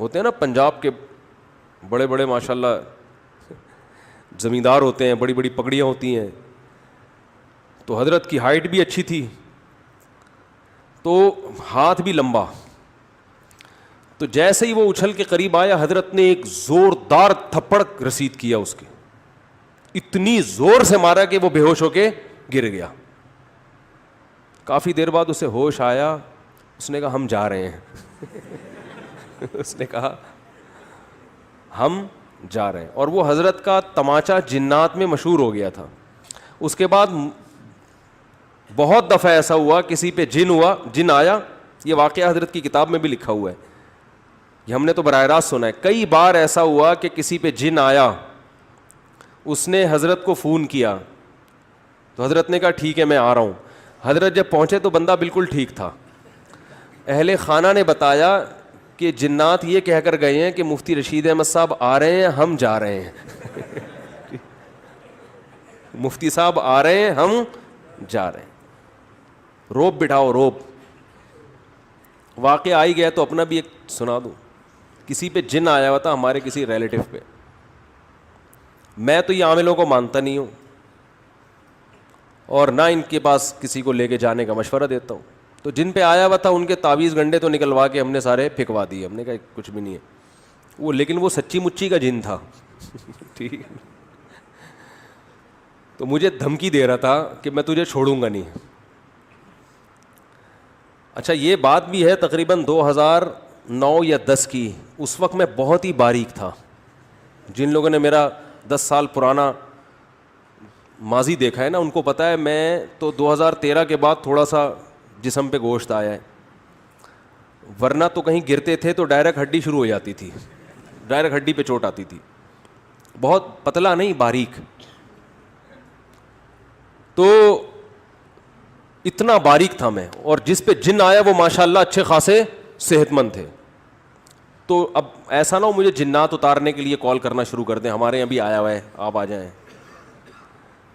ہوتے ہیں نا پنجاب کے بڑے بڑے ماشاءاللہ زمیندار ہوتے ہیں, بڑی بڑی پگڑیاں ہوتی ہیں, تو حضرت کی ہائٹ بھی اچھی تھی تو ہاتھ بھی لمبا. تو جیسے ہی وہ اچھل کے قریب آیا, حضرت نے ایک زوردار تھپڑ رسید کیا اس کے, اتنی زور سے مارا کہ وہ بے ہوش ہو کے گر گیا. کافی دیر بعد اسے ہوش آیا, اس نے کہا ہم جا رہے ہیں اس نے کہا ہم جا رہے ہیں. اور وہ حضرت کا تماچا جنات میں مشہور ہو گیا تھا. اس کے بعد بہت دفعہ ایسا ہوا کسی پہ جن آیا, یہ واقعہ حضرت کی کتاب میں بھی لکھا ہوا ہے, یہ ہم نے تو براہ راست سنا ہے. کئی بار ایسا ہوا کہ کسی پہ جن آیا, اس نے حضرت کو فون کیا تو حضرت نے کہا ٹھیک ہے میں آ رہا ہوں. حضرت جب پہنچے تو بندہ بالکل ٹھیک تھا. اہل خانہ نے بتایا کہ جنات یہ کہہ کر گئے ہیں کہ مفتی رشید احمد صاحب آ رہے ہیں, ہم جا رہے ہیں مفتی صاحب آ رہے ہیں, ہم جا رہے ہیں. روب بٹھاؤ روب. واقعہ آئی گیا تو اپنا بھی ایک سنا دوں. کسی پہ جن آیا ہوا تھا, ہمارے کسی ریلیٹو پہ. میں تو یہ عاملوں کو مانتا نہیں ہوں اور نہ ان کے پاس کسی کو لے کے جانے کا مشورہ دیتا ہوں. تو جن پہ آیا ہوا تھا ان کے تعویذ گنڈے تو نکلوا کے ہم نے سارے پھینکوا دیے. ہم نے کہا کچھ بھی نہیں ہے وہ, لیکن وہ سچی مچی کا جن تھا ٹھیک ہے. تو مجھے دھمکی دے رہا تھا کہ میں تجھے چھوڑوں گا نہیں. اچھا یہ بات بھی ہے تقریباً 2009 یا 10 کی. اس وقت میں بہت ہی باریک تھا. جن لوگوں نے میرا 10 سال پرانا ماضی دیکھا ہے نا, ان کو پتہ ہے میں تو 2013 کے بعد تھوڑا سا جسم پہ گوشت آیا ہے, ورنہ تو کہیں گرتے تھے تو ڈائریکٹ ہڈی شروع ہو جاتی تھی, ڈائریکٹ ہڈی پہ چوٹ آتی تھی. بہت پتلا نہیں, باریک. تو اتنا باریک تھا میں, اور جس پہ جن آیا وہ ماشاءاللہ اچھے خاصے صحت مند تھے. تو اب ایسا نہ ہو مجھے جنات اتارنے کے لیے کال کرنا شروع کر دیں, ہمارے یہاں بھی آیا ہوا ہے آپ آ جائیں.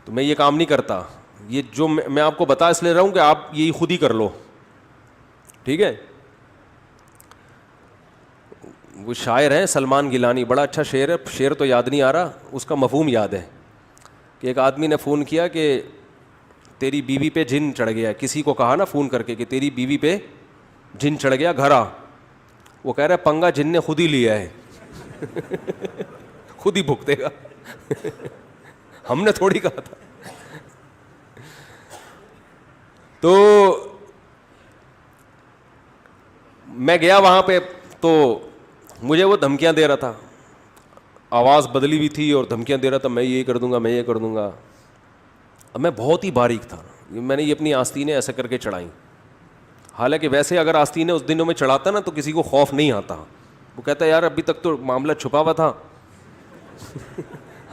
تو میں یہ کام نہیں کرتا. یہ جو میں آپ کو بتا اس لیے رہا ہوں کہ آپ یہی خود ہی کر لو, ٹھیک ہے. وہ شاعر ہیں سلمان گیلانی, بڑا اچھا شعر ہے, شعر تو یاد نہیں آ رہا, اس کا مفہوم یاد ہے کہ ایک آدمی نے فون کیا کہ تیری بیوی پہ جن چڑھ گیا. کسی کو کہا نا فون کر کے کہ تیری بیوی پہ جن چڑھ گیا, گھر آ. وہ کہہ رہا ہے پنگا جن نے خود ہی لیا ہے خود ہی بھگتے گا ہم نے تھوڑی کہا تھا. تو میں گیا وہاں پہ تو مجھے وہ دھمکیاں دے رہا تھا, آواز بدلی ہوئی تھی اور دھمکیاں دے رہا تھا, میں یہ کر دوں گا, میں یہ کر دوں گا. اب میں بہت ہی باریک تھا, میں نے یہ اپنی آستینیں ایسے کر کے چڑھائیں. حالانکہ ویسے اگر آستینیں اس دنوں میں چڑھاتا نا تو کسی کو خوف نہیں آتا. وہ کہتا ہے یار ابھی تک تو معاملہ چھپا ہوا تھا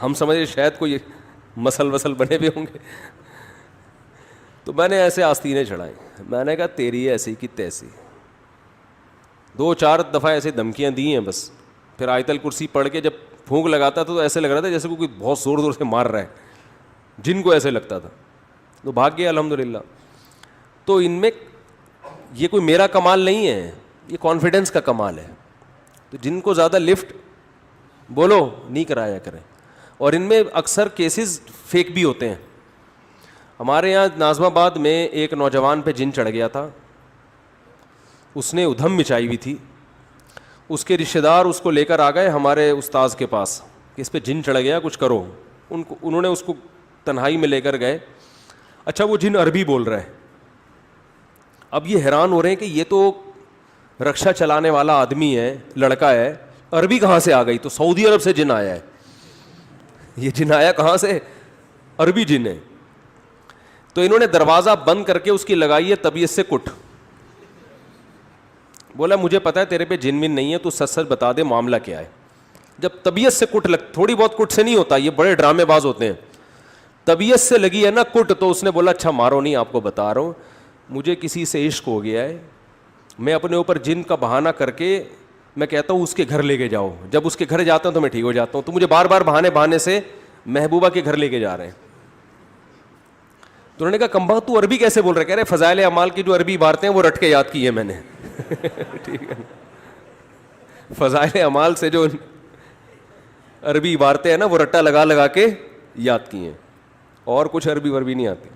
ہم سمجھے شاید کوئی مسل وسل بنے ہوئے ہوں گے. تو میں نے ایسے آستینیں چڑھائیں. میں نے کہا تیری ایسی کی تیسی. 2-4 دفعہ ایسے دھمکیاں دی ہیں بس. پھر آیت الکرسی پڑھ کے جب پھونک لگاتا تھا تو ایسے لگ رہا تھا جیسے کوئی بہت زور زور سے مار رہا ہے, جن کو ایسے لگتا تھا. تو بھاگ گیا الحمدللہ. تو ان میں یہ کوئی میرا کمال نہیں ہے, یہ کانفیڈنس کا کمال ہے. تو جن کو زیادہ لفٹ بولو نہیں کرایا کریں. اور ان میں اکثر کیسز فیک بھی ہوتے ہیں. ہمارے یہاں ناظم آباد میں ایک نوجوان پہ جن چڑھ گیا تھا, اس نے ادھم مچائی ہوئی تھی. اس کے رشتہ دار اس کو لے کر آ گئے ہمارے استاذ کے پاس کہ اس پہ جن چڑھ گیا, کچھ کرو. انہوں نے اس کو تنہائی میں لے کر گئے. اچھا وہ جن عربی بول رہا ہے. اب یہ حیران ہو رہے ہیں کہ یہ تو رکشا چلانے والا آدمی ہے, لڑکا ہے, عربی کہاں سے آ گئی؟ تو سعودی عرب سے جن آیا ہے. یہ جن آیا کہاں سے؟ عربی جن ہے. تو انہوں نے دروازہ بند کر کے اس کی لگائی ہے طبیعت سے کٹ. بولا مجھے پتا ہے تیرے پہ جن ون نہیں ہے, تو سچ سچ بتا دے معاملہ کیا ہے. جب طبیعت سے کٹ تھوڑی بہت کٹ سے نہیں ہوتا, یہ بڑے ڈرامے باز ہوتے ہیں. طبیعت سے لگی ہے نا کٹ, تو اس نے بولا اچھا مارو نہیں, آپ کو بتا رہا ہوں مجھے کسی سے عشق ہو گیا ہے, میں اپنے اوپر جن کا بہانہ کر کے میں کہتا ہوں اس کے گھر لے کے جاؤ. جب اس کے گھر جاتا ہوں تو میں ٹھیک ہو جاتا ہوں. تو مجھے بار بار بہانے سے محبوبہ کے گھر لے کے جا رہے ہیں. تو انہوں نے کہا کمبا تو عربی کیسے بول رہے؟ کہہ رہے فضائل اعمال کی جو عربی عبارتیں ہیں وہ رٹ کے یاد کی ہے میں نے ٹھیک ہے. فضائل اعمال سے جو عربی عبارتیں ہیں نا وہ رٹا لگا لگا کے یاد کی ہیں, اور کچھ عربی وربی نہیں آتی.